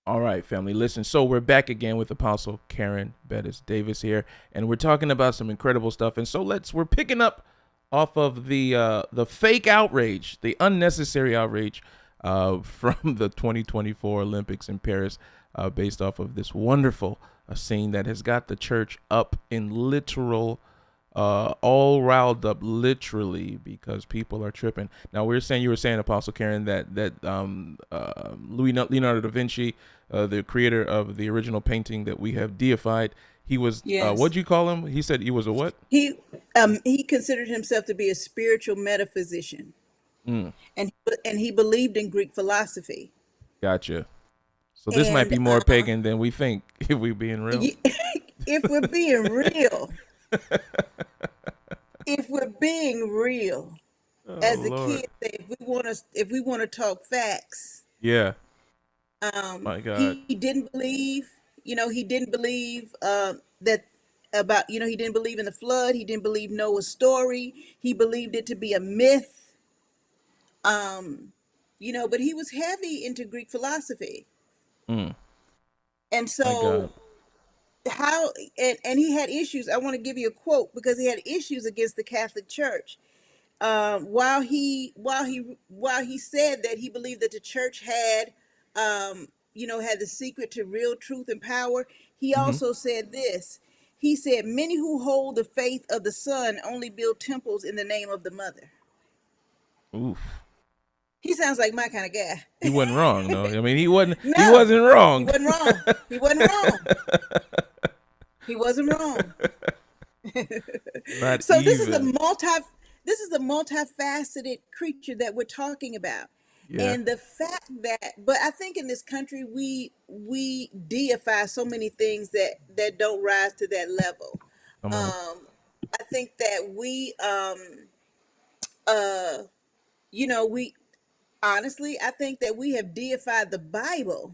All right, family. Listen, so we're back again with Apostle Karen Bettis Davis here, and we're talking about some incredible stuff. And so we're picking up off of the fake outrage, the unnecessary outrage from the 2024 Olympics in Paris, based off of this wonderful scene that has got the church up in literal all riled up literally because people are tripping. Now you were saying Apostle Karen that Leonardo da Vinci, the creator of the original painting that we have deified, he was Yes. what'd you call him? He said he was a what? He considered himself to be a spiritual metaphysician, Mm, and he believed in Greek philosophy. gotcha. So this might And be more pagan than we think if we being real. y- if we're being real, if we're being real, Oh as the Lord. kids say, if we want to talk facts, Yeah. My God. he didn't believe. He didn't believe that about. He didn't believe in the flood. He didn't believe Noah's story. He believed it to be a myth. But he was heavy into Greek philosophy. Mm, And my so God. how and he had issues. I want to give you a quote because he had issues against the Catholic Church. While he said that he believed that the church had the secret to real truth and power, he Mm-hmm. also said this. He said, "Many who hold the faith of the Son only build temples in the name of the Mother." Oof. He sounds like my kind of guy. He wasn't wrong, though. I mean, he wasn't. He No, wasn't he wrong. wasn't wrong. He wasn't wrong. He wasn't wrong. Not So even. this is a multifaceted creature that we're talking about. Yeah. And the fact that, but I think in this country we deify so many things that don't rise to that level. Come on. um I think that uh we honestly, I think that we have deified the Bible,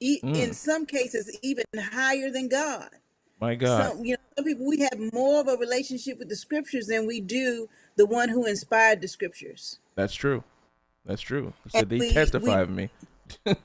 in Mm, some cases even higher than God. my God. Some people, we have more of a relationship with the scriptures than we do the one who inspired the scriptures. That's true. That's true. He And said they testify we of me.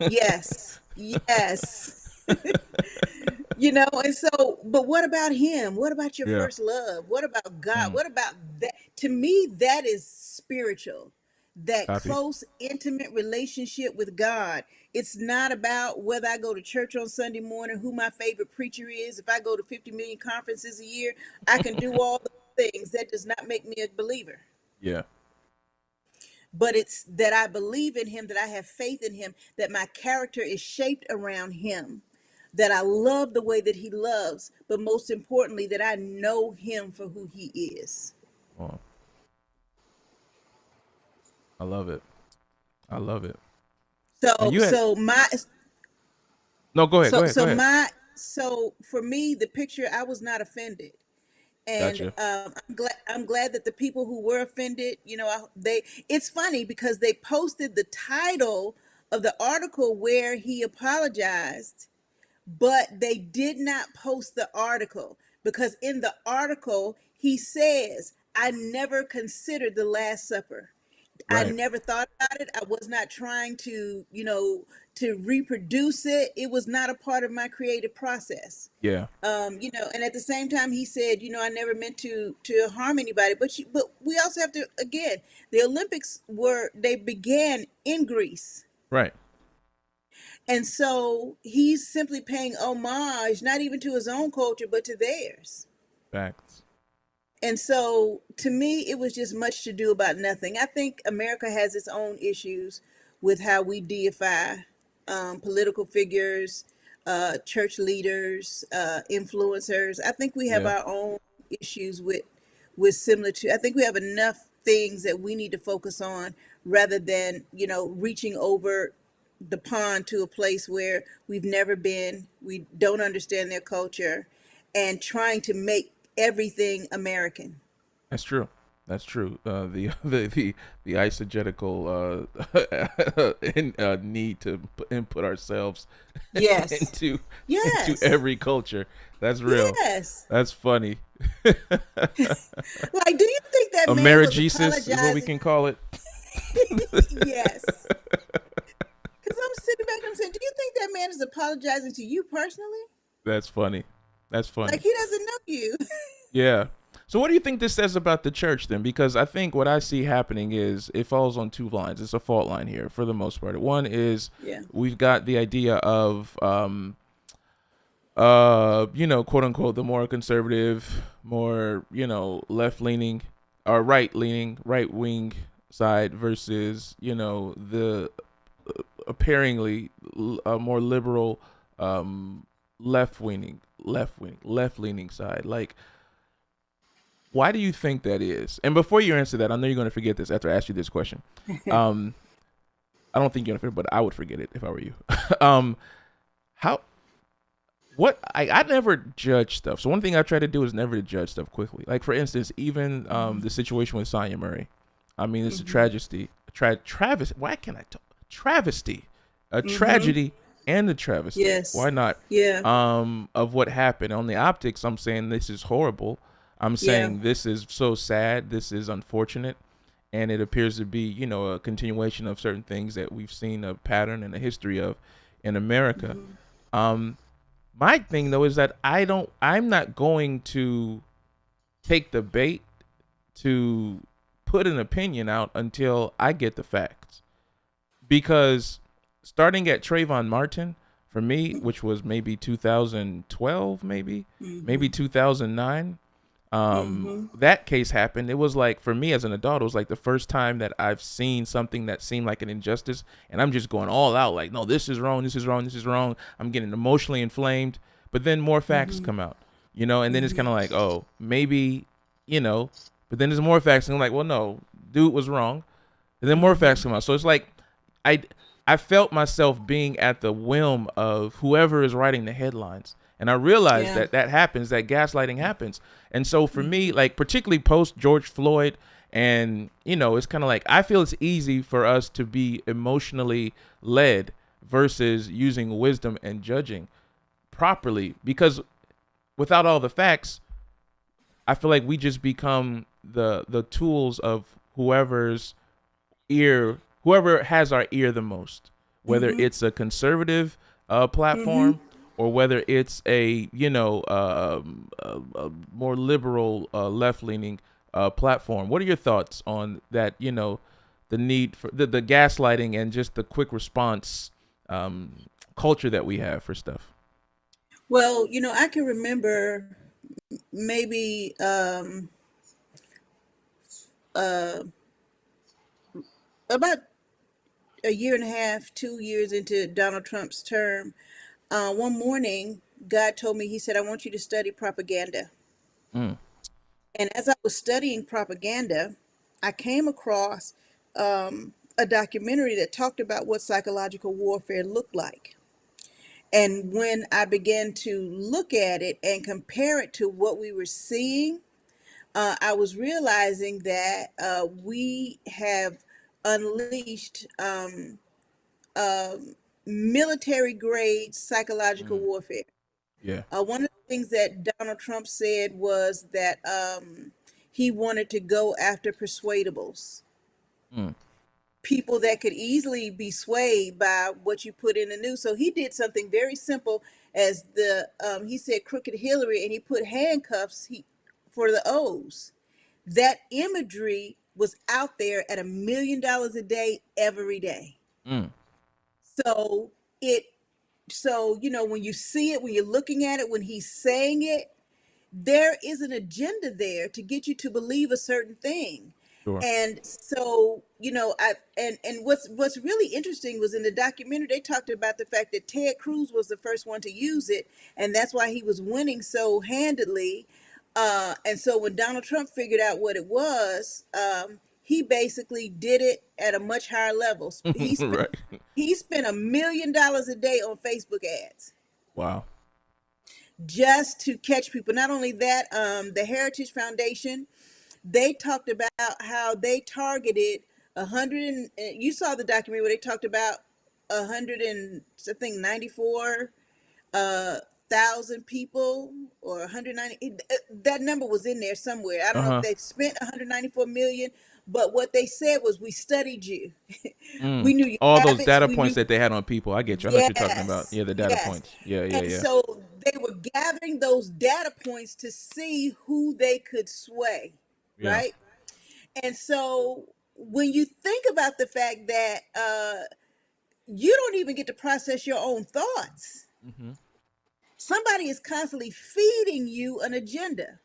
yes, yes. And so, but what about him? What about your Yeah. first love? What about God? Mm, What about that? To me, that is spiritual. That copy. close, intimate relationship with God. It's not about whether I go to church on Sunday morning, who my favorite preacher is. If I go to 50 million conferences a year, I can do all those things. That does not make me a believer. Yeah. But it's that I believe in him, that I have faith in him, that my character is shaped around him, that I love the way that he loves, but most importantly, that I know him for who he is. Oh, I love it. I love it. Now So, you had so my, no. Go ahead. Go so, ahead. Go so ahead. my, so for me, the picture, I was not offended. And Gotcha. I'm glad that the people who were offended, it's funny because they posted the title of the article where he apologized, but they did not post the article because in the article he says, "I never considered the Last Supper. I Right. never thought about it. I was not trying to reproduce it. It was not a part of my creative process." Yeah. And at the same time he said, "I never meant to harm anybody." But we also have to, again, the Olympics they began in Greece. Right. And so he's simply paying homage, not even to his own culture, but to theirs. Facts. And so to me, it was just much to do about nothing. I think America has its own issues with how we deify political figures, church leaders, influencers. I think we have Yeah. our own issues with similar to. I think we have enough things that we need to focus on rather than reaching over the pond to a place where we've never been, we don't understand their culture, and trying to make everything American. That's true. That's true. The eisegetical need to input ourselves Yes. into Yes. every culture. That's real. Yes. That's funny. Like, do you think that man was Amerigesis is what we apologizing? can call it. Yes. Because I'm sitting back and I'm saying, do you think that man is apologizing to you personally? That's funny. That's Like funny. he doesn't know you. Yeah. So what do you think this says about the church then? Because I think what I see happening is it falls on two lines. It's a fault line here for the most part. One is Yeah. we've got the idea of quote unquote the more conservative, more, left leaning or right leaning, right wing side versus, the apparently more liberal left leaning side. Like, why do you think that is? And before you answer that, I know you're going to forget this after I ask you this question. Um, I don't think you're going to forget, but I would forget it if I were you. um, how? What? I never judge stuff. So one thing I try to do is never to judge stuff quickly. Like for instance, even the situation with Sonya Murray. I mean, it's a tragedy. Travesty. Why can't I talk? Travesty. A tragedy and a travesty. Yes. Why not? Yeah. Of what happened. On the optics, I'm saying this is horrible. I'm Yeah. saying this is so sad. This is unfortunate. And it appears to be, a continuation of certain things that we've seen a pattern and a history of in America. My thing though is that I'm not going to take the bait to put an opinion out until I get the facts. Because starting at Trayvon Martin, for me, which was maybe 2012, maybe 2009, that case happened. It was like, for me as an adult, it was like the first time that I've seen something that seemed like an injustice, and I'm just going all out like, no, this is wrong, this is wrong, this is wrong. I'm getting emotionally inflamed, but then more facts come out, and then it's kind of like, oh, maybe, but then there's more facts, and I'm like, well, no, dude was wrong, and then more facts come out. So it's like, I felt myself being at the whim of whoever is writing the headlines. And I realized Yeah. that happens, that gaslighting happens. And so for me, like particularly post George Floyd, and it's kind of like I feel it's easy for us to be emotionally led versus using wisdom and judging properly, because without all the facts, I feel like we just become the tools of whoever has our ear the most, whether it's a conservative platform or whether it's a more liberal left leaning platform. What are your thoughts on that? The need for the gaslighting and just the quick response culture that we have for stuff. Well, I can remember maybe uh, about a year and a half, 2 years into Donald Trump's term, one morning, God told me, He said, I want you to study propaganda. Mm. And as I was studying propaganda, I came across a documentary that talked about what psychological warfare looked like. And when I began to look at it and compare it to what we were seeing, I was realizing that we have unleashed military grade psychological Mm. warfare. Yeah. One of the things that Donald Trump said was that he wanted to go after persuadables, Mm. people that could easily be swayed by what you put in the news. So he did something very simple, as he said crooked Hillary, and he put handcuffs for the O's. That imagery was out there at $1 million a day every day. Mm. So it when you see it, when you're looking at it, when he's saying it, there is an agenda there to get you to believe a certain thing. Sure. And so, I and what's really interesting was in the documentary they talked about the fact that Ted Cruz was the first one to use it, and that's why he was winning so handedly. And so when Donald Trump figured out what it was, he basically did it at a much higher level. Right. He spent $1 million a day on Facebook ads Wow. just to catch people. Not only that, the Heritage Foundation, they talked about how they targeted 100 you saw the documentary where they talked about 100 and I think 94 thousand people, or 190, that number was in there somewhere. I don't know if Uh-huh. they've spent 194 million, But what they said was, we studied you. We Mm. knew your All those habits. data We points knew, that they had on people. I get you. I know what you're talking about. yes, Yeah, the data yes. points. Yeah, yeah, And yeah. so they were gathering those data points to see who they could sway, Yeah. right? And so when you think about the fact that you don't even get to process your own thoughts, Hmm. somebody is constantly feeding you an agenda.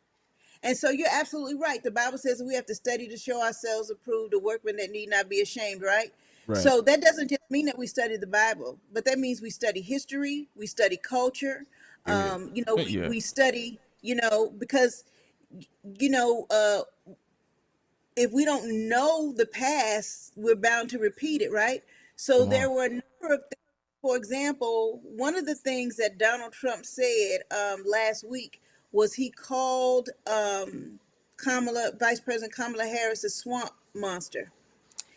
And so you're absolutely right. The Bible says we have to study to show ourselves approved, a workman that need not be ashamed, right? Right. So that doesn't just mean that we study the Bible, but that means we study history, we study culture. Period. Yeah. We study, because, you know, uh, if we don't know the past, we're bound to repeat it, right? So Come on. there were a number of things. For example, one of the things that Donald Trump said last week was he called Vice President Kamala Harris, a swamp monster.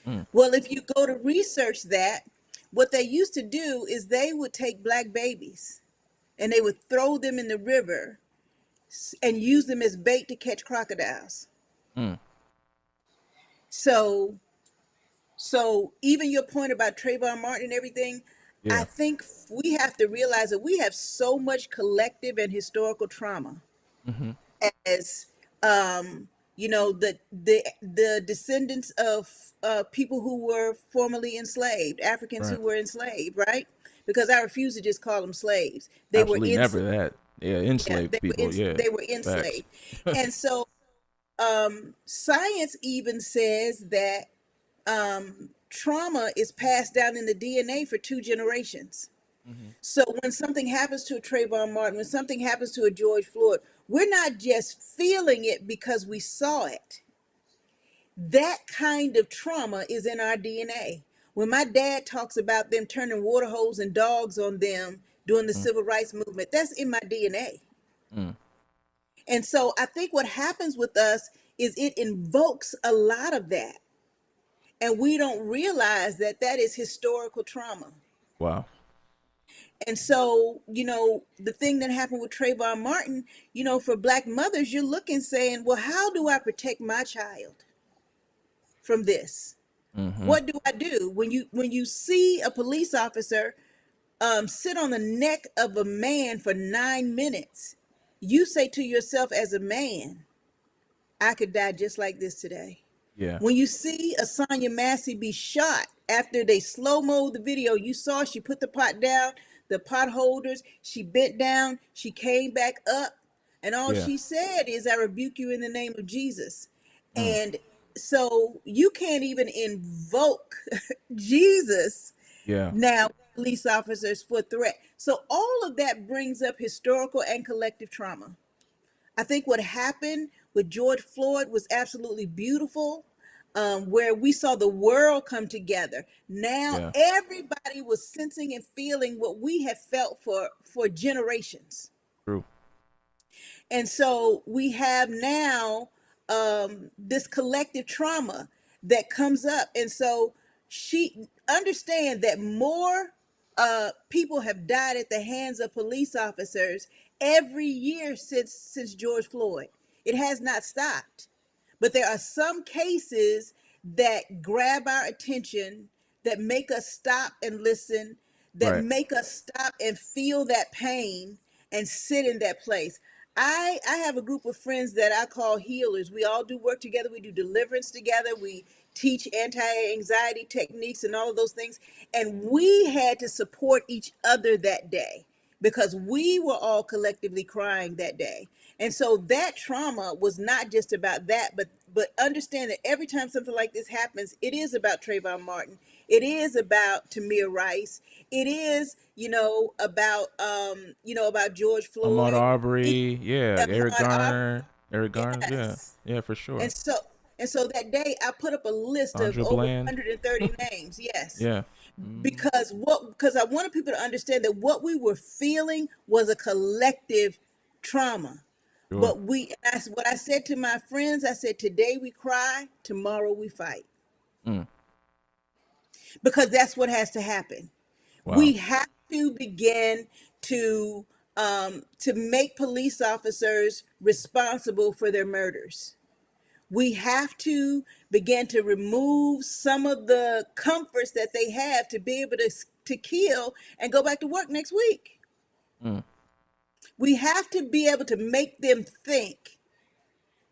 Mm. Well, if you go to research that, what they used to do is they would take black babies and they would throw them in the river and use them as bait to catch crocodiles. Mm. So So even your point about Trayvon Martin and everything, I Yeah. think we have to realize that we have so much collective and historical trauma Hmm. as the descendants of people who were formerly enslaved, Africans Right. who were enslaved, right? Because I refuse to just call them slaves. They were Absolutely never enslaved. that. Yeah, Yeah, enslaved people. Yeah. they were Facts. enslaved. And so science even says that trauma is passed down in the DNA for 2 generations. Hmm. So when something happens to a Trayvon Martin, when something happens to a George Floyd, we're not just feeling it because we saw it. That kind of trauma is in our DNA. When my dad talks about them turning water holes and dogs on them during the Mm. civil rights movement, that's in my DNA. Mm. And so I think what happens with us is it invokes a lot of that. And we don't realize that that is historical trauma. Wow. And so, the thing that happened with Trayvon Martin, for black mothers, you're looking saying, well, how do I protect my child from this? Hmm. What do I do when you see a police officer sit on the neck of a man for 9 minutes? You say to yourself as a man, I could die just like this today. Yeah. When you see a Sonya Massey be shot after they slow-mo the video, you saw she put the pot down, the pot holders, she bent down, she came back up, and all Yeah. she said is, I rebuke you in the name of Jesus. Mm. And so you can't even invoke Jesus Yeah. now, police officers, for threat. So all of that brings up historical and collective trauma. I think what happened with George Floyd was absolutely beautiful, where we saw the world come together. Now Yeah. everybody was sensing and feeling what we have felt for generations. True. And so we have now this collective trauma that comes up. And so she understand that more people have died at the hands of police officers every year since George Floyd. It has not stopped. But there are some cases that grab our attention, that make us stop and listen, that Right. make us stop and feel that pain and sit in that place. I have a group of friends that I call healers. We all do work together. We do deliverance together. We teach anti-anxiety techniques and all of those things. And we had to support each other that day because we were all collectively crying that day. And so that trauma was not just about that, but understand that every time something like this happens, it is about Trayvon Martin. It is about Tamir Rice. It is, about George Ahmaud Floyd. It, Arbery. Yeah. Eric Ahmaud Arbery. Garner. Eric Garner. Yeah. Yes. Yeah, for sure. And so that day I put up a list of Sandra over Bland. 130 names. Yes. Yeah. Hmm. Because I wanted people to understand that what we were feeling was a collective trauma. Sure. But that's what I said to my friends. I said, today we cry, tomorrow we fight. Mm. Because that's what has to happen. Wow. We have to begin to make police officers responsible for their murders. We have to begin to remove some of the comforts that they have to be able to kill and go back to work next week. Mm. We have to be able to make them think.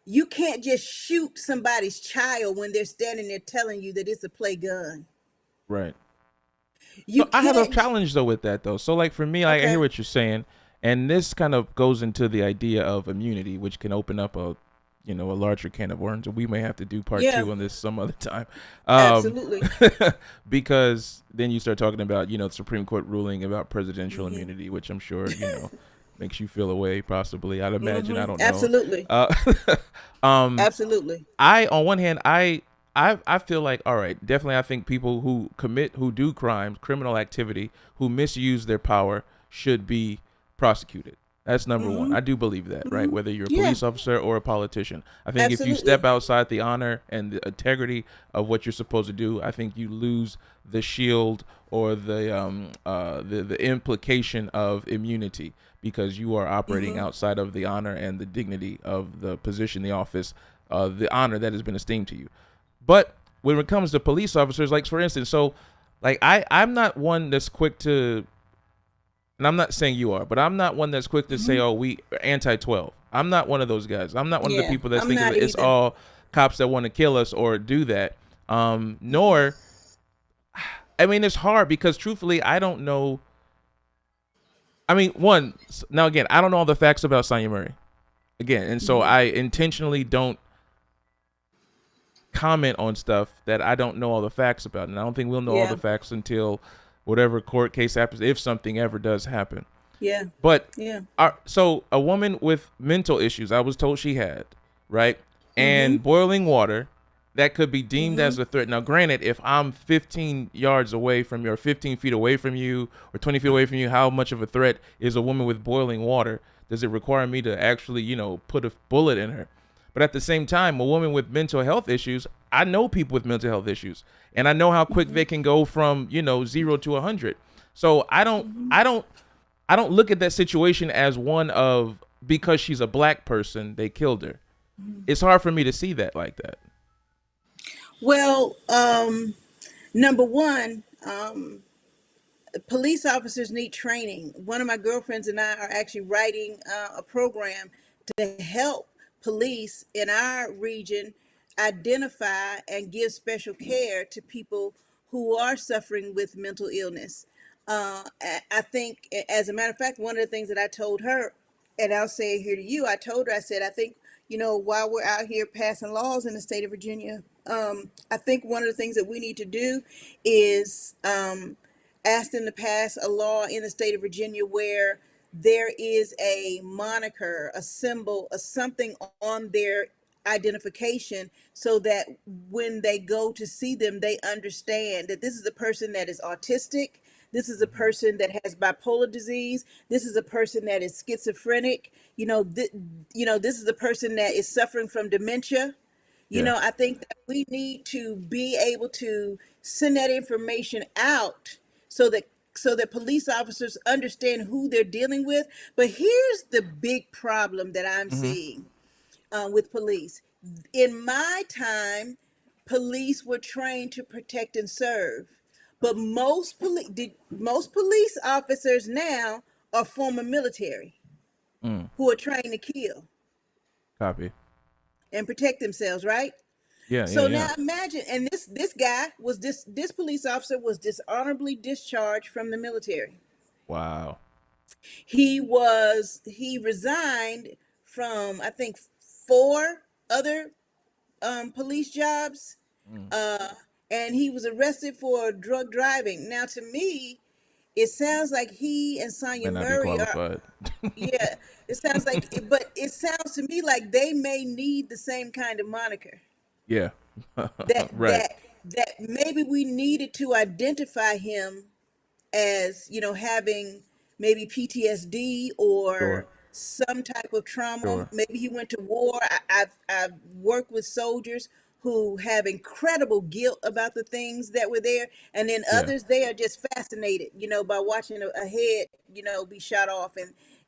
You can't just shoot somebody's child when they're standing there telling you that it's a play gun. Right. You So I have a can't. challenge though with that though. So like for me, I hear Okay. what you're saying, and this kind of goes into the idea of immunity, which can open up a, a larger can of worms. We may have to do part Yeah, two on this some other time, um, absolutely. because then you start talking about the Supreme Court ruling about presidential Hmm. immunity, which I'm sure makes you feel away. Possibly, I'd imagine. I Hmm. don't know. Absolutely. Uh, um, Absolutely. I on one hand, I feel like all right, definitely I think people who do crimes, criminal activity, who misuse their power should be prosecuted. That's number one. Hmm. I do believe that, right? Hmm. Whether you're a Yeah, police officer or a politician. I think if you step absolutely. outside the honor and the integrity of what you're supposed to do, I think you lose the shield or the implication of immunity because you are operating Hmm. outside of the honor and the dignity of the position, the office, the honor that has been esteemed to you. But when it comes to police officers, like for instance, so like I'm not one that's quick to, and I'm not saying you are, but I'm not one that's quick to say, Hmm. oh, we anti 12. I'm not one of those guys. I'm not one of the Yeah, people that's I'm thinking not that it's either. all cops that want to kill us or do that. Nor, I mean, it's hard because truthfully, I don't know. I mean, now again, I don't know all the facts about Sonya Murray again, and so Hmm. I intentionally don't comment on stuff that I don't know all the facts about, and I don't think we'll know all Yeah, the facts until whatever court case happens, if something ever does happen. yeah, But yeah. so a woman with mental issues, I was told she had, right, Hmm. and boiling water that could be deemed Hmm. as a threat. Now, granted, if I'm 15 yards away from you, or 15 feet away from you, or 20 feet away from you, how much of a threat is a woman with boiling water? Does it require me to actually, put a bullet in her? But at the same time, a woman with mental health issues, I know people with mental health issues, and I know how quick Hmm. they can go from 0 to 100. So Hmm. I don't look at that situation as one of because she's a black person they killed her. It's hard for me to see that like that. Well, number one, police officers need training. One of my girlfriends and I are actually writing a program to help police in our region identify and give special care to people who are suffering with mental illness. I think, as a matter of fact, one of the things that I told her, and I'll say it here to you, I told her, I said, I think, while we're out here passing laws in the state of Virginia, I think one of the things that we need to do is ask them to pass a law in the state of Virginia where there is a moniker, a symbol, a something on their identification so that when they go to see them, they understand that this is a person that is autistic. This is a Mhm. person that has bipolar disease. This is a person that is schizophrenic. This is a person that is suffering from dementia. Yeah. I think that we need to be able to send that information out so that police officers understand who they're dealing with. But here's the big problem that I'm Hmm. seeing with police. In my time, police were trained to protect and serve, but most police officers now are former military Mm. who are trained to kill Copy. and protect themselves, right? Yeah. Yeah. So Yeah. now imagine, and this guy was this police officer was dishonorably discharged from the military. Wow. He resigned from, I think, four other police jobs, Mm. uh, and he was arrested for drug driving. Now, to me, it sounds like he and Sonya Might not be Murray are. qualified. Yeah, it sounds like, but it sounds to me like they may need the same kind of moniker. Yeah. that Right. that that maybe we needed to identify him as having maybe PTSD or Sure. some type of trauma. Sure. Maybe he went to war. I've worked with soldiers who have incredible guilt about the things that were there, and then Yeah. others, they are just fascinated, by watching a head, be shot off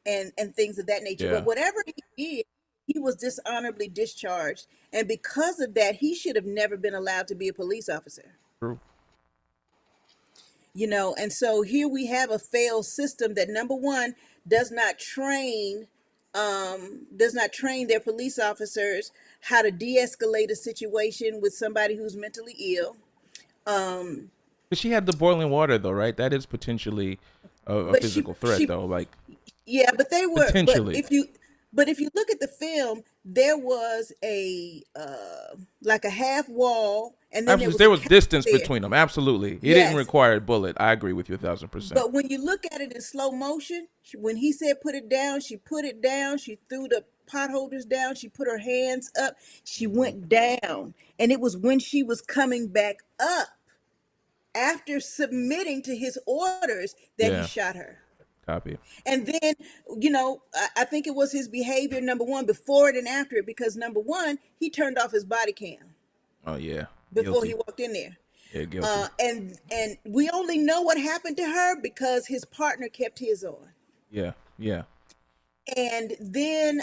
and things of that nature. But Yeah. whatever he did, he was dishonorably discharged, and because of that, he should have never been allowed to be a police officer. True. And so here we have a failed system that, number one, does not train their police officers how to de-escalate a situation with somebody who's mentally ill. But she had the boiling water though, right? That is potentially a But she physical threat she though, like Yeah, but they were. potentially. But if you look at the film, there was a like a half wall, and then there Absolutely, was a there was counter distance there. between them. Absolutely, it didn't Yes, require a bullet. I agree with you 1,000%. but when you look at it in slow motion, when he said put it down, she put it down. She threw the pot holders down. She put her hands up. She Hmm. went down, and it was when she was coming back up after submitting to his orders that he Yeah, shot her. copy. And then, I think it was his behavior, number one, before it and after it, because number one, he turned off his body cam Oh yeah, before he guilty. walked in there. Yeah, guilty. And we only know what happened to her because his partner kept his on. Yeah, yeah. And then,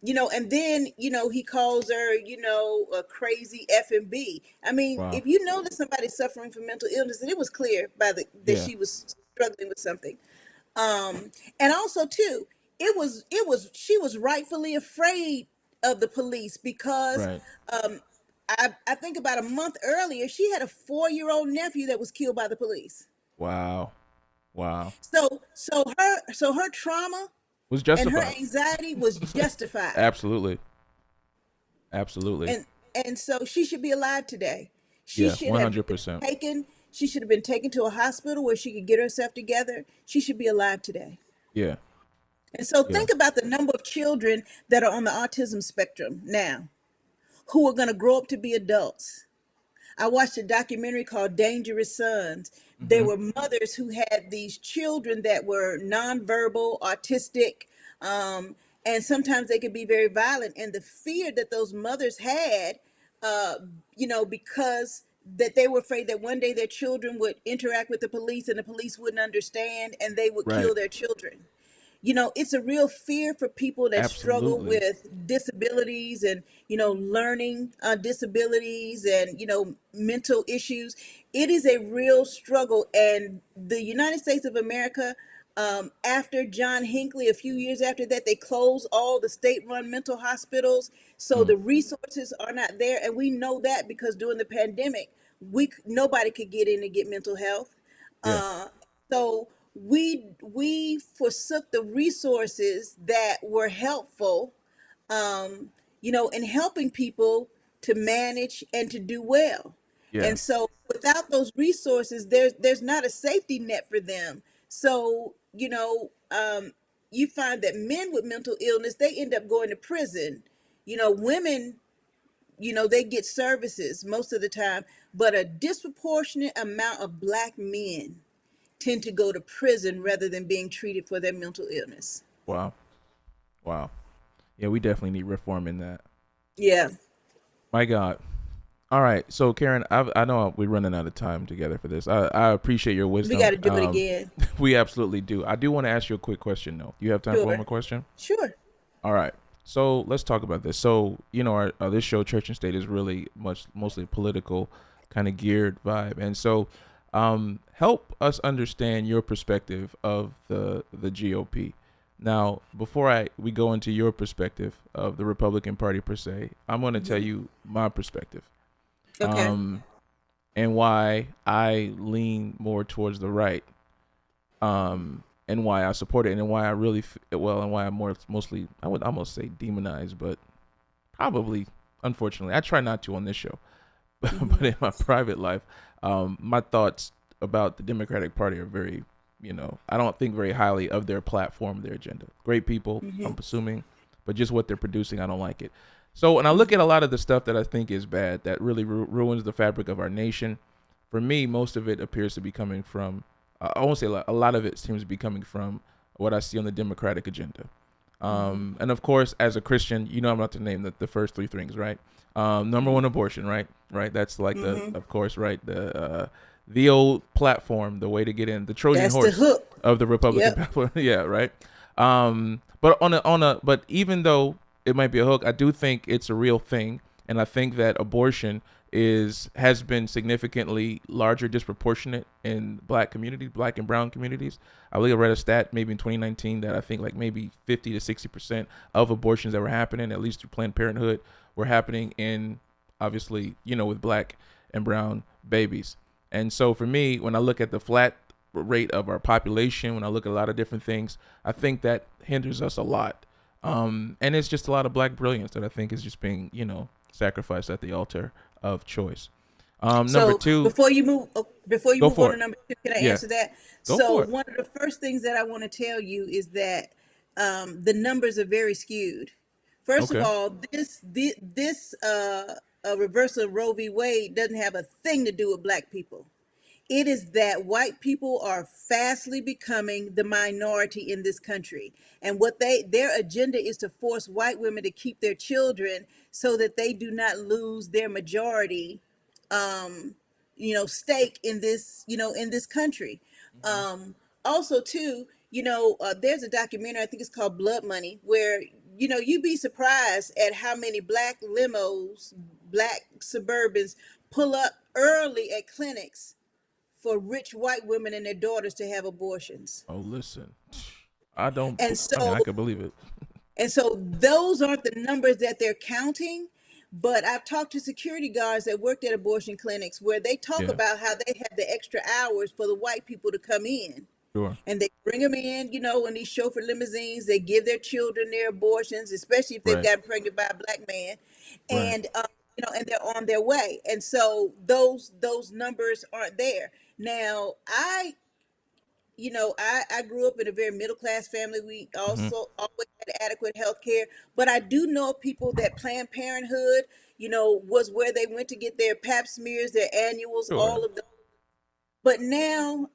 he calls her, a crazy F and B. I mean, Wow. if you know that somebody's suffering from mental illness, and it was clear that Yeah. she was struggling with something. And also too, she was rightfully afraid of the police because Right. I think about a month earlier, she had a 4-year-old nephew that was killed by the police. Wow. Wow. So her trauma Was and her justified. anxiety was justified. Absolutely. Absolutely. And so she should be alive today. She Yeah. should One have hundred been percent. taken. She should have been taken to a hospital where she could get herself together. She should be alive today. Yeah. And so Yeah. think about the number of children that are on the autism spectrum now who are going to grow up to be adults. I watched a documentary called Dangerous Sons. There Hmm. were mothers who had these children that were nonverbal, autistic, and sometimes they could be very violent. And the fear that those mothers had, uh, because that they were afraid that one day their children would interact with the police and the police wouldn't understand and they would Right. kill their children. It's a real fear for people that struggle Absolutely. with disabilities and, learning disabilities and, mental issues. It is a real struggle. And the United States of America, after John Hinckley, a few years after that, they closed all the state-run mental hospitals. So Mm. the resources are not there. And we know that because during the pandemic, nobody could get in and get mental health. Yeah. Uh, so we forsook the resources that were helpful, in helping people to manage and to do well. Yeah. And so without those resources, there's not a safety net for them. So, you find that men with mental illness, they end up going to prison. Women, they get services most of the time, but a disproportionate amount of Black men tend to go to prison rather than being treated for their mental illness. Wow. Wow. Yeah, we definitely need reform in that. Yeah, My God. All right. So Karen, I know we're running out of time together for this. I appreciate your we got wisdom. to do it again. We absolutely do. I do want to ask you a quick question though. You have time for one Sure, more question? sure. All right. So let's talk about this. So, our this show, Church and State, is really mostly political kind of geared vibe. And so help us understand your perspective of the GOP. Now, before we go into your perspective of the Republican Party per se, I'm going to tell Hmm. you my perspective, Okay. um, and why I lean more towards the right, and why I support it, and why I really and why I'm mostly, I would almost say demonized, but probably, unfortunately, I try not to on this show, but Hmm. in my private life, my thoughts about the Democratic Party are very, I don't think very highly of their platform, their agenda. Great people, Hmm. I'm assuming, but just what they're producing, I don't like it. So when I look at a lot of the stuff that I think is bad, that really ruins the fabric of our nation, for me, most of it appears to be coming from, I won't say a lot of it seems to be coming from what I see on the Democratic agenda. Hmm. And of course, as a Christian, I'm about to name the first three things, right? Number one, abortion, right? Right. That's like Hmm. of course, right. The old platform, the way to get in, the Trojan That's the horse hook. of the Republican Yep. platform. Yeah. Right. But but even though it might be a hook. I do think it's a real thing, and I think that abortion has been significantly larger, disproportionate in black and brown communities. I believe I read a stat maybe in 2019 that I think like maybe 50 to 60% of abortions that were happening, at least through Planned Parenthood, were happening in, obviously, with black and brown babies. And so for me, when I look at the flat rate of our population, when I look at a lot of different things, I think that hinders us a lot. And it's just a lot of black brilliance that I think is just being, sacrificed at the altar of choice. Number So two, before you go move on for to it. number two, can I Yeah, answer that? go So for it. one of the first things that I want to tell you is that the numbers are very skewed. First of Okay. all, this reversal of Roe v. Wade doesn't have a thing to do with black people. It is that white people are fastly becoming the minority in this country. And their agenda is to force white women to keep their children so that they do not lose their majority stake in this country. Hmm. Also too, there's a documentary, I think it's called Blood Money, where you'd be surprised at how many black limos, black Suburbans pull up early at clinics for rich white women and their daughters to have abortions. Oh, listen, I don't. And I mean, so I could believe it. those aren't the numbers that they're counting. But I've talked to security guards that worked at abortion clinics where they talk Yeah, about how they have the extra hours for the white people to come in. sure. And they bring them in these chauffeur limousines. They give their children their abortions, especially if they've Right, gotten pregnant by a black man, right. and and they're on their way. And so those numbers aren't there. Now, I grew up in a very middle class family. We Hmm. also always had adequate health care, but I do know people that Planned Parenthood, was where they went to get their pap smears, their annuals, Sure. all of those. But now,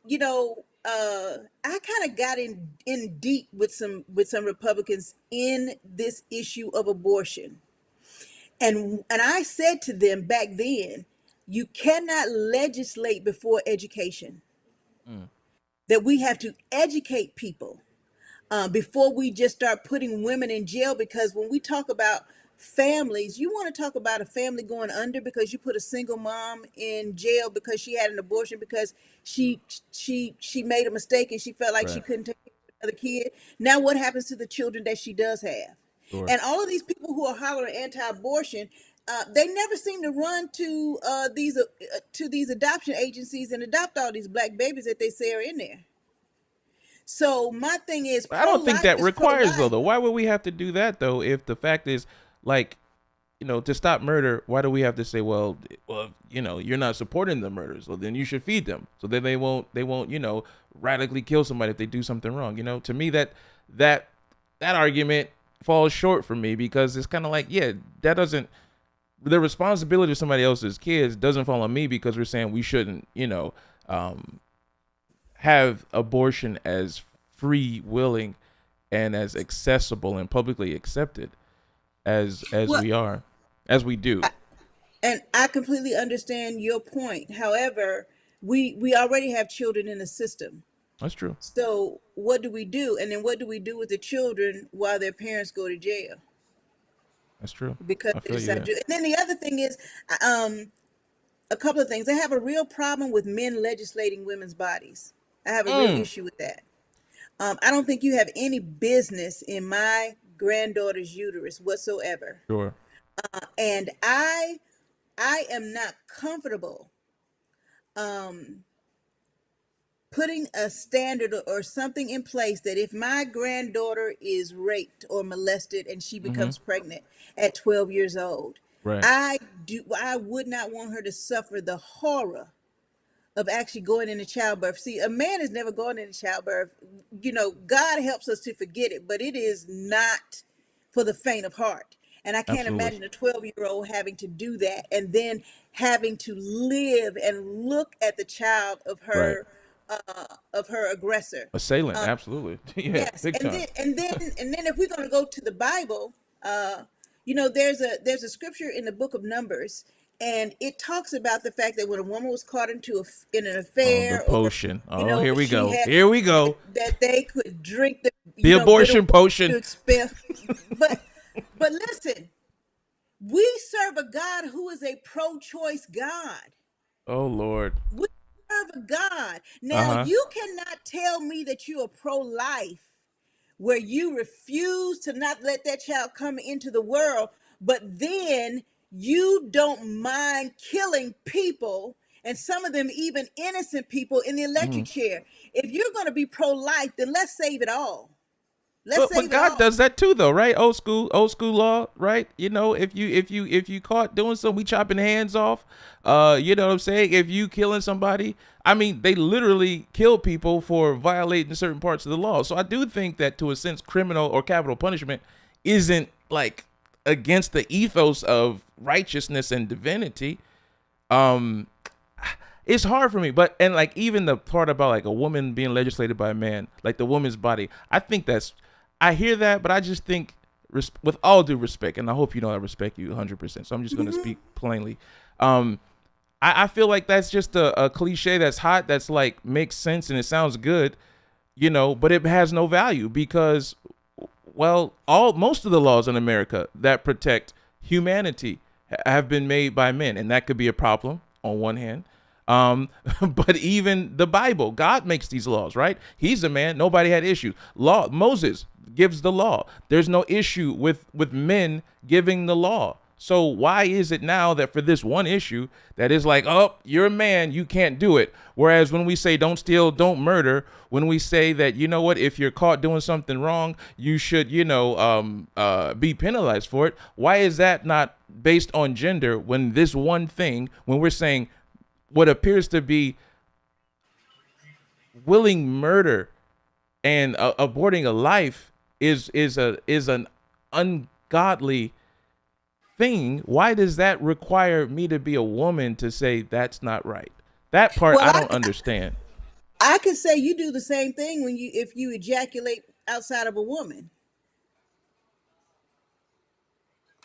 I kind of got in deep with some Republicans in this issue of abortion. And I said to them back then, you cannot legislate before education. Mm. That we have to educate people before we just start putting women in jail. Because when we talk about families, you want to talk about a family going under because you put a single mom in jail because she had an abortion because she made a mistake and she felt like she Right. couldn't take care of another kid. Now what happens to the children that she does have? Sure. And all of these people who are hollering anti-abortion, they never seem to run to these adoption agencies and adopt all these black babies that they say are in there. So my thing is, I don't think pro-life that is requires though. pro-life. Though, why would we have to do that though? If the fact is, like, to stop murder, why do we have to say, well, you're not supporting the murders, well, then you should feed them, so then they won't, radically kill somebody if they do something wrong. To me, that argument falls short for me because it's kind of like, yeah, that doesn't, the responsibility of somebody else's kids doesn't fall on me because we're saying we shouldn't, um, have abortion as free, willing, and as accessible and publicly accepted as Well, we are, as we do. and I completely understand your point. However, we already have children in the system. That's true. So what do we do? And then what do we do with the children while their parents go to jail That's true. because I they feel you decide to there. do it? And then the other thing is, a couple of things. I have a real problem with men legislating women's bodies. I have a real Mm, issue with that. I don't think you have any business in my granddaughter's uterus whatsoever. sure. And I am not comfortable um, putting a standard or something in place that if my granddaughter is raped or molested and she Mm-hmm. becomes pregnant at 12 years old, Right. I would not want her to suffer the horror of actually going into childbirth. See, a man has never gone into childbirth. God helps us to forget it, but it is not for the faint of heart. And I can't Absolutely. imagine a 12-year-old having to do that and then having to live and look at the child Right. of her aggressor. Assailant. Absolutely. Yeah. Yes, Big and time. then if we're going to go to the Bible, there's a scripture in the book of Numbers, and it talks about the fact that when a woman was caught in an Oh, the affair, or potion. Oh, here we she go. had Here we go. that they could drink the The bitter abortion water to potion. expel, but But listen, we serve a God who is a pro-choice God. Oh Lord. We serve a God. Now, Uh-huh. you cannot tell me that you are pro-life where you refuse to not let that child come into the world, but then you don't mind killing people, and some of them even innocent people in the Mm-hmm. electric chair. If you're going to be pro-life, then let's save it all. Let's But save it God all. does that too, though, right? Old school law, right? You know, if you caught doing something, we chopping hands off. You know what I'm saying? If you killing somebody, I mean, they literally kill people for violating certain parts of the law. So I do think that, to a sense, criminal or capital punishment isn't like against the ethos of righteousness and divinity. Um, it's hard for me, but and like even the part about like a woman being legislated by a man, like the woman's body, I think that's I hear that, but I just think, with all due respect, and I hope you know I respect you 100%. So I'm just going to speak plainly. Um, I feel like that's just a cliche that's hot, that's like makes sense and it sounds good, you know, but it has no value because, well, all most of the laws in America that protect humanity have been made by men, and that could be a problem on one hand. But even the Bible, God makes these laws, right? He's a man. Nobody had issues. Law, Moses gives the law. There's no issue with men giving the law. So why is it now that for this one issue that is like, oh, you're a man, you can't do it? Whereas when we say don't steal, don't murder, when we say that, you know what, if you're caught doing something wrong, you should, be penalized for it. Why is that not based on gender when this one thing, when we're saying what appears to be willing murder and aborting a life is an ungodly thing? Why does that require me to be a woman to say that's not right? That part Well, I I don't understand. I could say you do the same thing when you if you ejaculate outside of a woman.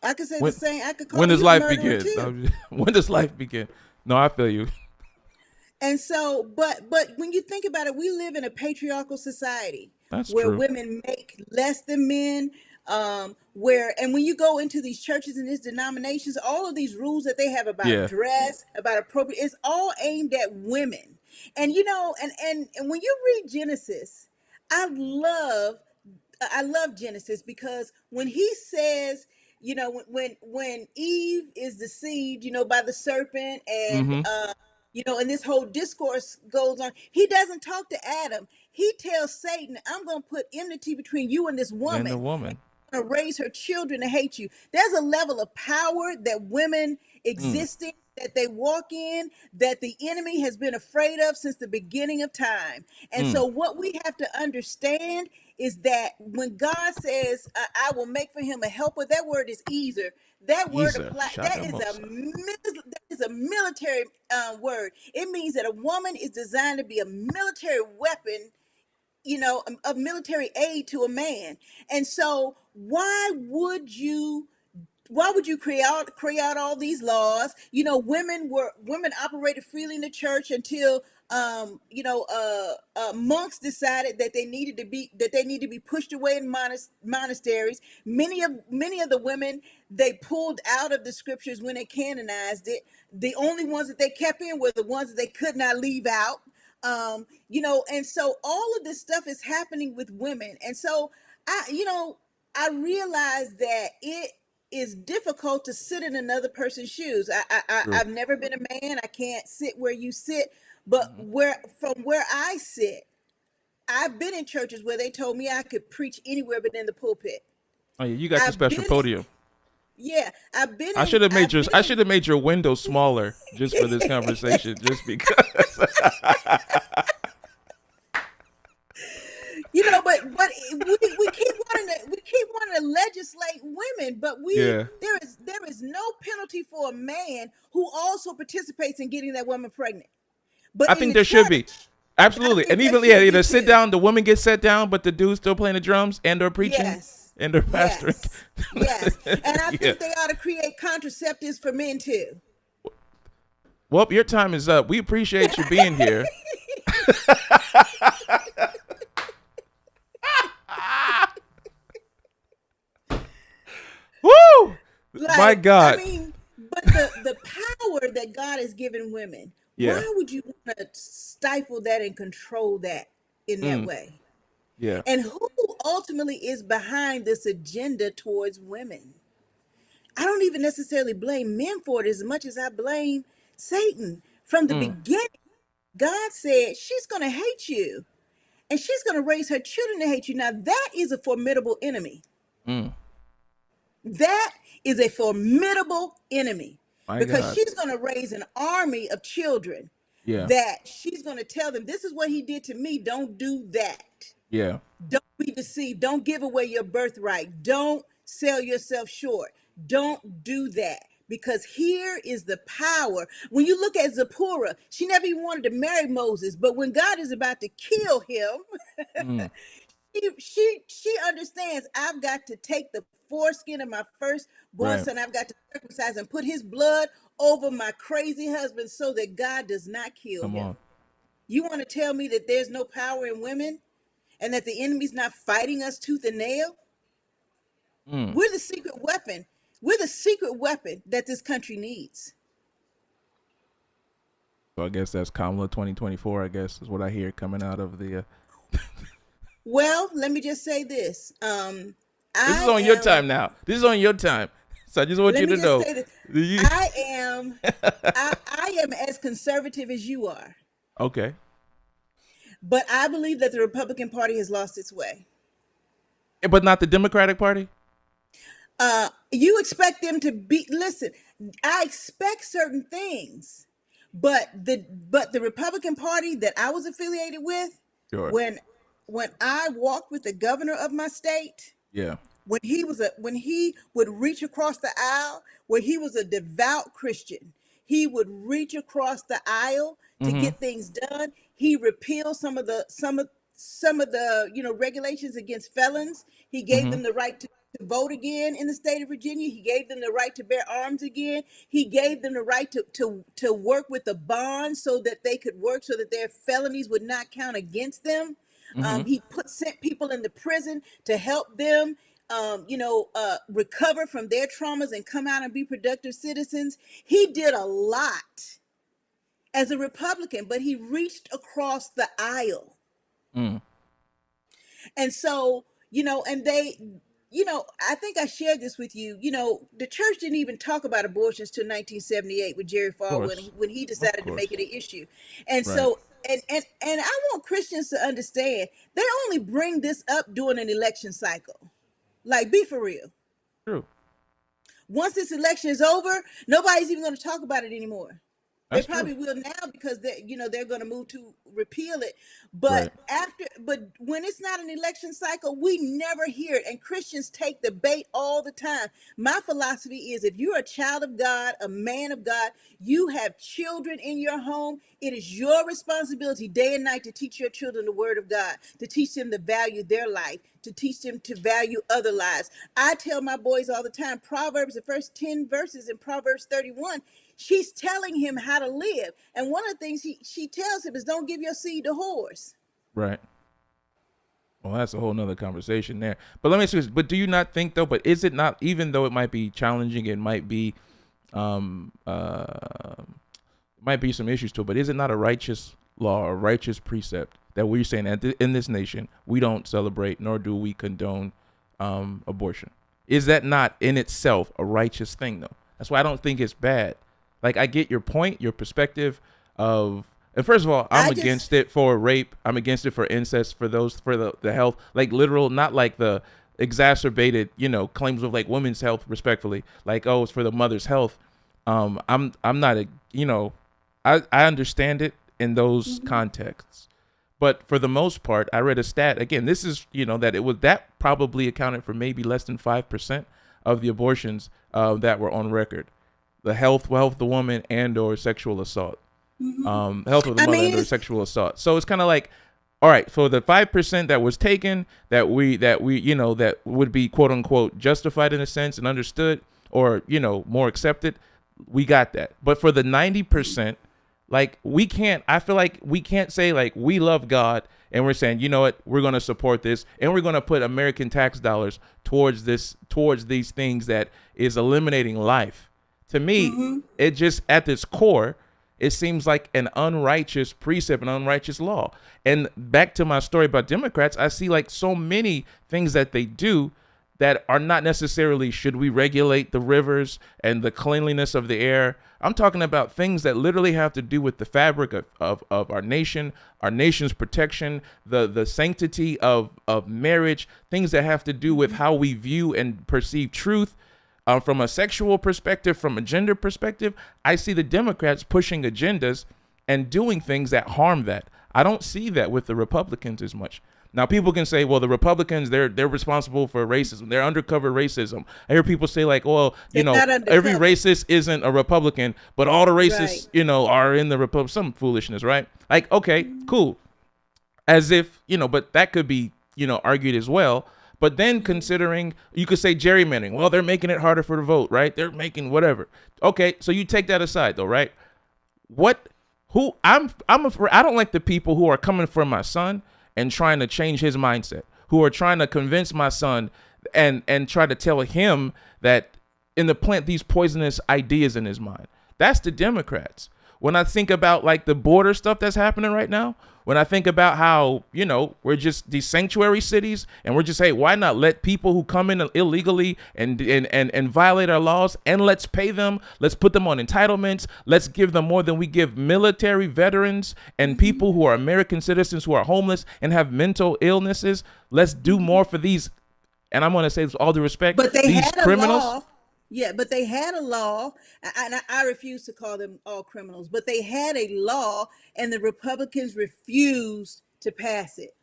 I could say the When same. I could call when does you a life murderer begin? too. When does life begin? No, I feel you. And so, but when you think about it, we live in a patriarchal society That's where true. women make less than men. Where and when you go into these churches and these denominations, all of these rules that they have about Yeah. dress, about appropriate, it's all aimed at women. And you know, and when you read Genesis, I love I love Genesis because when he says, you know, when Eve is deceived, you know, by the serpent, and Mm-hmm. you know, and this whole discourse goes on, he doesn't talk to Adam. He tells Satan, "I'm going to put enmity between you and this And the woman, woman. to raise her children to hate you." There's a level of power that women Mm. exist in, that they walk in, that the enemy has been afraid of since the beginning of time. And Mm. so, what we have to understand is that when God says, "I will make for him a helper," that word is easier. That word Isa. apply that is Shadamosa. that is a military word. It means that a woman is designed to be a military weapon, you know, of military aid to a man. And so why would you create all these laws? You know, women operated freely in the church until monks decided that they need to be pushed away in monasteries. Many of the women, they pulled out of the scriptures when they canonized it. The only ones that they kept in were the ones that they could not leave out. And so all of this stuff is happening with women. And so I realize that it is difficult to sit in another person's shoes. True. I've never been a man. I can't sit where you sit, but Mm-hmm. where I sit, I've been in churches where they told me I could preach anywhere but in the pulpit. Oh yeah, you got the I've special been in, podium. yeah, I've been I in, should have made I've your been I in. should have made your window smaller just for this conversation, just because. But we keep wanting to legislate women, but Yeah. there is no penalty for a man who also participates in getting that woman pregnant. But I in think the there should be. church, I Absolutely. think And there even, yeah, should be either sit too. down, the woman gets set down, but the dude's still playing the drums and or preaching Yes, and or pastoring. yes, yes. And I Yeah. think they ought to create contraceptives for men too. Well, your time is up. We appreciate you being here. My I God. mean, but the power that God has given women, Yeah. why would you want to stifle that and control that in that Mm. way? Yeah. And who ultimately is behind this agenda towards women? I don't even necessarily blame men for it as much as I blame Satan. From the Mm. beginning, God said she's going to hate you and she's going to raise her children to hate you. Now, that is a formidable enemy. Mm. That is a formidable enemy My because God. she's going to raise an army of children Yeah. that she's going to tell them, this is what he did to me. Don't do that. Yeah. Don't be deceived. Don't give away your birthright. Don't sell yourself short. Don't do that. Because here is the power. When you look at Zipporah, she never even wanted to marry Moses, but when God is about to kill him, Mm. she understands I've got to take the foreskin of my firstborn Right. son, I've got to circumcise and put his blood over my crazy husband so that God does not kill Come him. on. You want to tell me that there's no power in women and that the enemy's not fighting us tooth and nail? Mm. We're the secret weapon. We're the secret weapon that this country needs. So I guess that's Kamala 2024. I guess is what I hear coming out of the. Well, let me just say this. This is I on your am, time now. This is on your time. So I just want let you me to just know. say this. You- I am, I am as conservative as you are, okay. but I believe that the Republican Party has lost its way. But not the Democratic Party. You expect them to be, listen, I expect certain things, but the Republican Party that I was affiliated with, Sure. when when I walked with the governor of my state, Yeah. when he would reach across the aisle, where he was a devout Christian, he would reach across the aisle to Mm-hmm. get things done. He repealed some of the regulations against felons. He gave Mm-hmm. them the right to vote again in the state of Virginia. He gave them the right to bear arms again. He gave them the right to work with the bond so that they could work so that their felonies would not count against them. Mm-hmm. He sent people into prison to help them recover from their traumas and come out and be productive citizens. He did a lot as a Republican, but he reached across the aisle. Mm. And so, and I think I shared this with you. The church didn't even talk about abortions till 1978 with Jerry Of Falwell course. when he Of decided to course. make it an issue. And Right. so, and I want Christians to understand they only bring this up during an election cycle. Like, be for real. True. Once this election is over, nobody's even going to talk about it anymore. They That's true. probably will now because they're going to move to repeal it. Right. But when it's not an election cycle, we never hear it. And Christians take the bait all the time. My philosophy is if you're a child of God, a man of God, you have children in your home, it is your responsibility day and night to teach your children the word of God, to teach them to value their life, to teach them to value other lives. I tell my boys all the time, Proverbs, the first 10 verses in Proverbs 31, she's telling him how to live. And one of the things she tells him is don't give your seed to whores. Right. Well, that's a whole nother conversation there. But let me ask you this. But do you not think though, but is it not, even though it might be challenging, it might be some issues to it, but is it not a righteous law, a righteous precept that we're saying that in this nation, we don't celebrate nor do we condone abortion? Is that not in itself a righteous thing though? That's why I don't think it's bad. Like, I get your point, your perspective of, and first of all, I'm against it for rape. I'm against it for incest, for the health, like literal, not like the exacerbated, claims of like women's health, respectfully, like, oh, it's for the mother's health. I'm not I understand it in those contexts, but for the most part, I read a stat again. This is, that probably accounted for maybe less than 5% of the abortions that were on record. The health of the woman and or sexual assault, health of the mother and or sexual assault. So it's kind of like, all right, for the 5% that was taken, that would be quote unquote justified in a sense and understood, or more accepted, we got that. But for the 90%, Like we can't. I feel like we can't say like we love God and we're saying, you know what, we're going to support this and we're going to put American tax dollars towards these things that is eliminating life. To me, Mm-hmm. it just at its core, it seems like an unrighteous precept, an unrighteous law. And back to my story about Democrats, I see like so many things that they do that are not necessarily should we regulate the rivers and the cleanliness of the air. I'm talking about things that literally have to do with the fabric of our nation, our nation's protection, the sanctity of marriage, things that have to do with how we view and perceive truth. From a sexual perspective, from a gender perspective, I see the Democrats pushing agendas and doing things that harm that. I don't see that with the Republicans as much. Now, people can say, well, the Republicans, they're responsible for racism. They're undercover racism. I hear people say like, well, They're not every undercover. racist isn't a Republican, but all the Right. racists, are in the Republic. Some foolishness, right? Like, okay, cool. As if, but that could be, argued as well. But then considering, you could say gerrymandering. Well, they're making it harder for the vote, right? They're making whatever. Okay, so you take that aside though, right? What who I'm afraid, I don't like the people who are coming for my son and trying to change his mindset, who are trying to convince my son and try to tell him that in the plant these poisonous ideas in his mind. That's the Democrats. When I think about like the border stuff that's happening right now, when I think about how, we're just these sanctuary cities and we're just, hey, why not let people who come in illegally and violate our laws and let's pay them. Let's put them on entitlements. Let's give them more than we give military veterans and people who are American citizens who are homeless and have mental illnesses. Let's do more for these. And I'm going to say this with all due respect, But they these had a criminals. law. Yeah, but they had a law, and I refuse to call them all criminals, but they had a law, and the Republicans refused to pass it.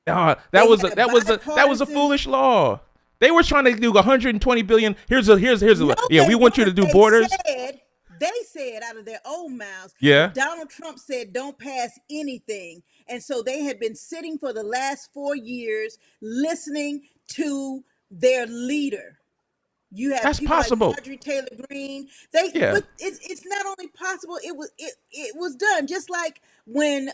That They was had a that was a bipartisan. foolish law. They were trying to do 120 billion. No, Yeah, they we want you to weren't. do borders. They said out of their own mouths Yeah, that Donald Trump said don't pass anything. And so they had been sitting for the last 4 years listening to their leader. You have that's people like possible. Marjorie Taylor Greene. They, Yeah. but it's not only possible. It was done just like when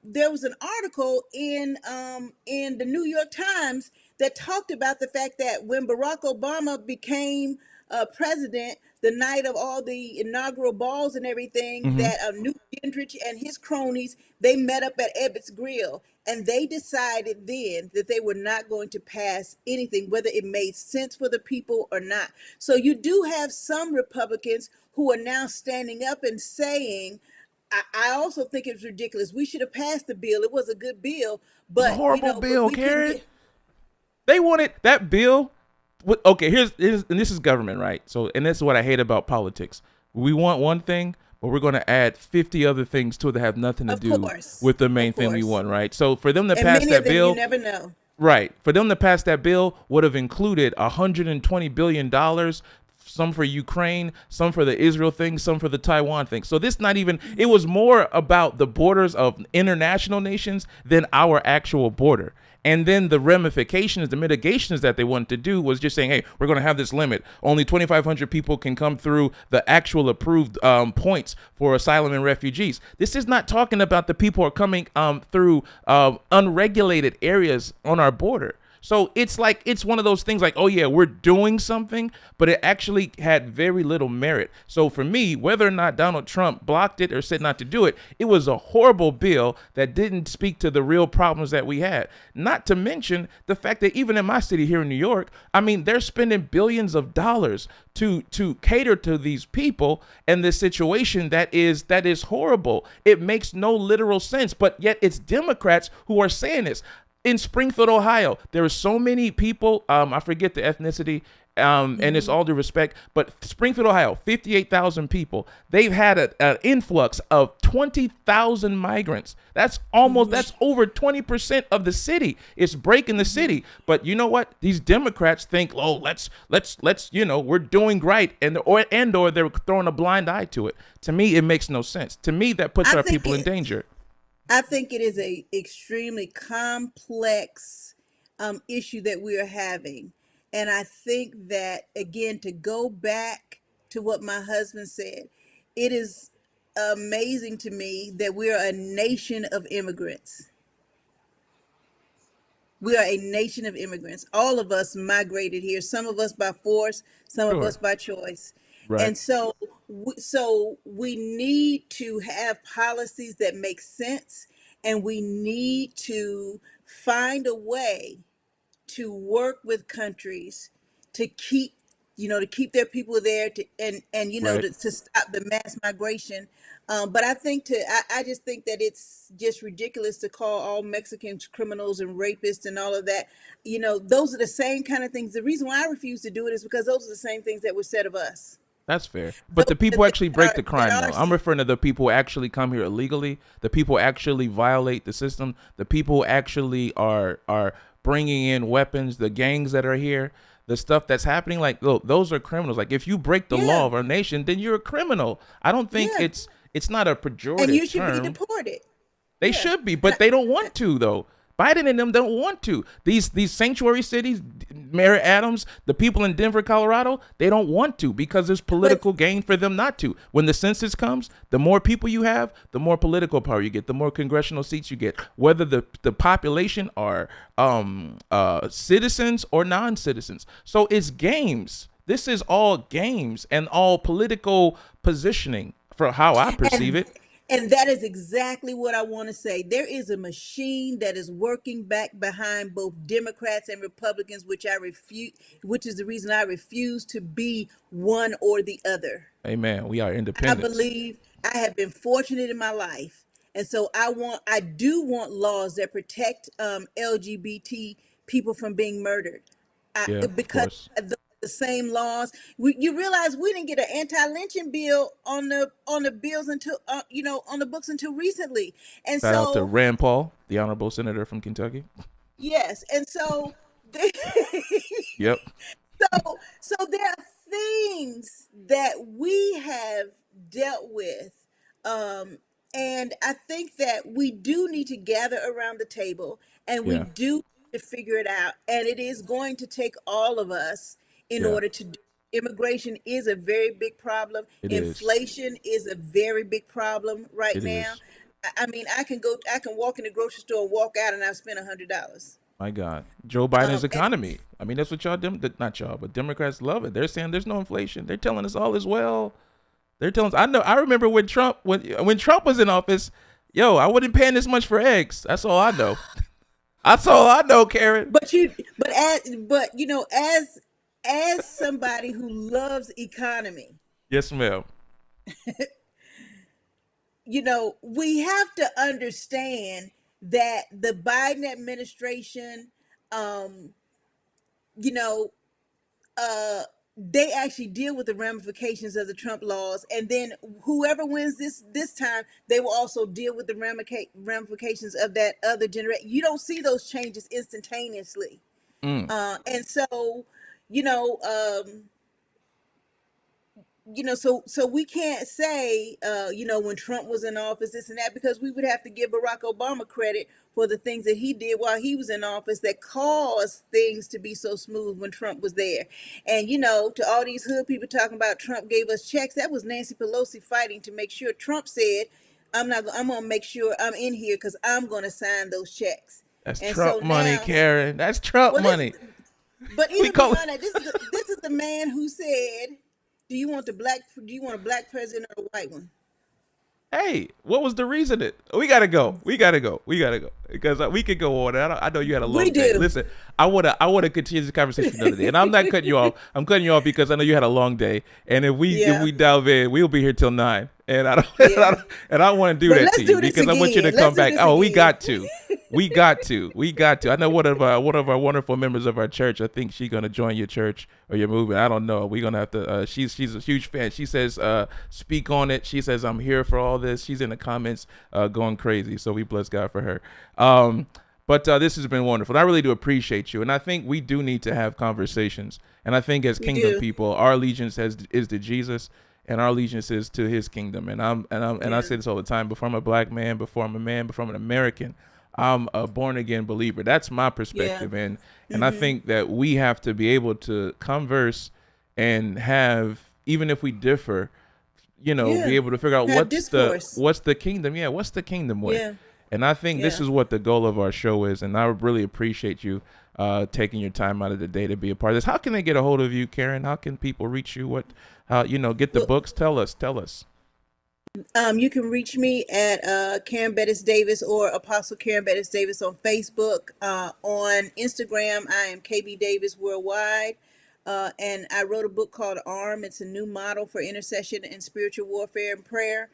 there was an article in the New York Times that talked about the fact that when Barack Obama became president, the night of all the inaugural balls and everything, Hmm. that Newt Gingrich and his cronies, they met up at Ebbets Grill, and they decided then that they were not going to pass anything, whether it made sense for the people or not. So you do have some Republicans who are now standing up and saying, I also think it's ridiculous. We should have passed the bill. It was a good bill, It was a but horrible but bill, we couldn't Karen. get. They wanted that bill. Okay, here's and this is government, right? So, and this is what I hate about politics. We want one thing, but we're going to add 50 other things to it that have nothing to Of do course, with the of main thing we course, want, right? So, for them to and pass many of that them you bill, never know. right? For them to pass that bill would have included $120 billion, some for Ukraine, some for the Israel thing, some for the Taiwan thing. So this not even, it was more about the borders of international nations than our actual border. And then the ramifications, the mitigations that they wanted to do was just saying, hey, we're going to have this limit. Only 2,500 people can come through the actual approved points for asylum and refugees. This is not talking about the people who are coming through unregulated areas on our border. So it's like, it's one of those things like, oh yeah, we're doing something, but it actually had very little merit. So for me, whether or not Donald Trump blocked it or said not to do it, it was a horrible bill that didn't speak to the real problems that we had. Not to mention the fact that even in my city here in New York, I mean, they're spending billions of dollars to cater to these people and this situation that is horrible. It makes no literal sense, but yet it's Democrats who are saying this. In Springfield, Ohio, there are so many people. I forget the ethnicity, and it's all due respect. But Springfield, Ohio, 58,000 people. They've had an influx of 20,000 migrants. That's over 20% of the city. It's breaking the city. But you know what? These Democrats think, oh, let's we're doing right, or they're throwing a blind eye to it. To me, it makes no sense. To me, that puts I our think people in it. danger. I think it is a extremely complex issue that we are having, and I think that again to go back to what my husband said, it is. amazing to me that we are a nation of immigrants. We are a nation of immigrants. All of us migrated here, some of us by force, some of us Sure. by choice. Right. And so we need to have policies that make sense, and we need to find a way to work with countries to keep, to keep their people there, to and Right. to stop the mass migration. But I just think that it's just ridiculous to call all Mexicans criminals and rapists and all of that. Those are the same kind of things. The reason why I refuse to do it is because those are the same things that were said of us. That's fair. But Those the are the people things actually that break are the that crime, are though. I'm referring to the people who actually come here illegally, the people who actually violate the system, the people who actually are bringing in weapons, the gangs that are here, the stuff that's happening. Like, look, those are criminals. Like, if you break the law yeah, of our nation, then you're a criminal. I don't think yeah, it's not a and pejorative you should be term. deported. They Yeah, should be, and but they don't want to though. Biden and them don't want to. These sanctuary cities, Mayor Adams, the people in Denver, Colorado, they don't want to because there's but political gain for them not to. When the census comes, the more people you have, the more political power you get, the more congressional seats you get, whether the population are citizens or non-citizens. So it's games. This is all games and all political positioning for how I perceive and it. and that is exactly what I want to say. There is a machine that is working back behind both Democrats and Republicans, which is the reason I refuse to be one or the other. Amen. We are I independents. believe I have been fortunate in my life, and so I do want laws that protect LGBT people from being murdered. Yeah, of Because course. the same laws. You realize we didn't get an anti-lynching bill on the bills until on the books until recently, and Shout out to so Rand Paul, the honorable senator from Kentucky. yes, and so Yep. so there are things that we have dealt with, um, and I think that we do need to gather around the table, and we Yeah. do need to figure it out. And it is going to take all of us in Yeah. order to do. Immigration is a very big problem. It is. Inflation is a very big problem right It now. is. I mean, I can walk in the grocery store and walk out, and I've spent $100. My God. Joe Biden's And economy. I mean, that's what y'all, not y'all, but Democrats love it. They're saying there's no inflation. They're telling us all is well. They're telling us, I remember when Trump was in office, yo, I wasn't paying this much for eggs. That's all I know. That's all I know, Karen. but as somebody who loves economy, Yes, ma'am. we have to understand that the Biden administration, um, you know, they actually deal with the ramifications of the Trump laws, and then whoever wins this time, they will also deal with the ramifications of that other generation. You don't see those changes instantaneously, Mm. and so you know. So we can't say, when Trump was in office, this and that, because we would have to give Barack Obama credit for the things that he did while he was in office that caused things to be so smooth when Trump was there. And, to all these hood people talking about Trump gave us checks, that was Nancy Pelosi fighting to make sure Trump said, I'm going to make sure I'm in here because I'm going to sign those checks. That's And so Trump money, now, Karen. That's Trump well, this money. but We even call it. beyond that, this is the man who said, Do you want a black president or a white one?" Hey, what was the reason? We gotta go. We gotta go. We gotta go because we could go on. I know you had a We long day. do. Listen, I wanna continue this conversation another day, and I'm not cutting you off. I'm cutting you off because I know you had a long day, and if Yeah, we delve in, we'll be here till 9. And I don't, yeah. and I want to do But that let's to you do this because I want you to again. Let's come do back. this Oh, we again. got to. We got to. I know one of our wonderful members of our church. I think she's gonna join your church or your movement. I don't know. We're gonna have to. She's a huge fan. She says, speak on it. She says, I'm here for all this. She's in the comments, going crazy. So we bless God for her. But this has been wonderful. I really do appreciate you, and I think we do need to have conversations. And I think as We kingdom do. people, our allegiance is to Jesus, and our allegiance is to His kingdom. And I Yeah. say this all the time. Before I'm a black man, before I'm a man, before I'm an American, I'm a born again believer. That's my Yeah. perspective, and I Hmm. think that we have to be able to converse and have, even if we differ, Yeah. be able to figure out Have discourse. what's the kingdom. Yeah, what's the kingdom way? Yeah. And I think this Yeah. is what the goal of our show is. And I really appreciate you taking your time out of the day to be a part of this. How can they get a hold of you, Karen? How can people reach you? How get the Well, books? Tell us. you can reach me at Karen Bettis Davis or Apostle Karen Bettis Davis on Facebook. On Instagram, I am KB Davis Worldwide. And I wrote a book called Arm. It's a new model for intercession and spiritual warfare and prayer.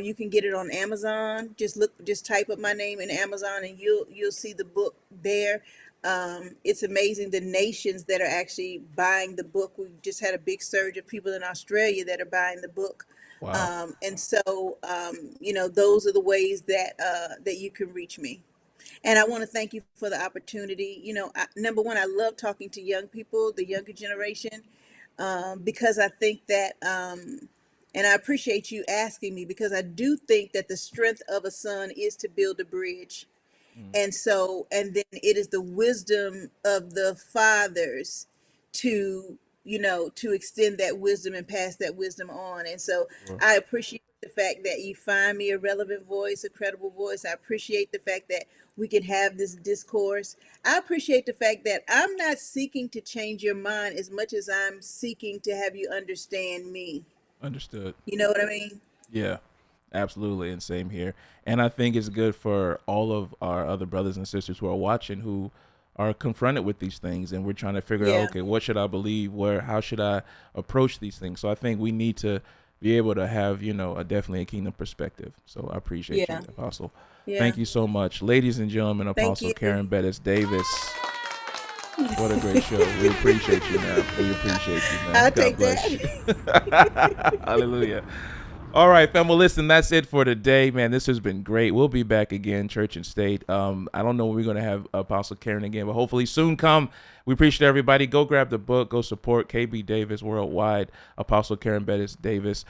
You can get it on Amazon. Just type up my name in Amazon, and you'll see the book there. It's amazing the nations that are actually buying the book. We just had a big surge of people in Australia that are buying the book. Wow. And so, those are the ways that you can reach me. And I want to thank you for the opportunity. Number one, I love talking to young people, the younger generation, because I think that, and I appreciate you asking me, because I do think that the strength of a son is to build a bridge. Mm, And then it is the wisdom of the fathers to, to extend that wisdom and pass that wisdom on. And so sure. I appreciate the fact that you find me a relevant voice, a credible voice. I appreciate the fact that we can have this discourse. I appreciate the fact that I'm not seeking to change your mind as much as I'm seeking to have you understand me. Understood. You know what I mean? Yeah, absolutely, and same here. And I think it's good for all of our other brothers and sisters who are watching, who are confronted with these things, and we're trying to figure out, Yeah. okay, what should I believe? How should I approach these things? So I think we need to be able to have, definitely a kingdom perspective. So I appreciate you, Yeah. Apostle. Yeah. Thank you so much, ladies and gentlemen. Thank Apostle you. Karen Bettis Davis. What a great show. We appreciate you, man. We appreciate you, man. I'll God take bless you. that. Hallelujah. All right, fam. Well, listen, that's it for today, man. This has been great. We'll be back again, Church and State. I don't know when we're going to have Apostle Karen again, but hopefully soon come. We appreciate everybody. Go grab the book. Go support KB Davis Worldwide, Apostle Karen Bettis Davis.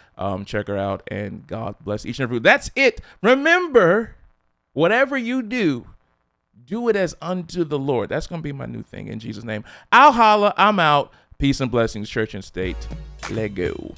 Check her out, and God bless each and every. That's it. Remember, whatever you do it as unto the Lord. That's going to be my new thing in Jesus' name. I'll holla. I'm out. Peace and blessings, Church and State. Let go.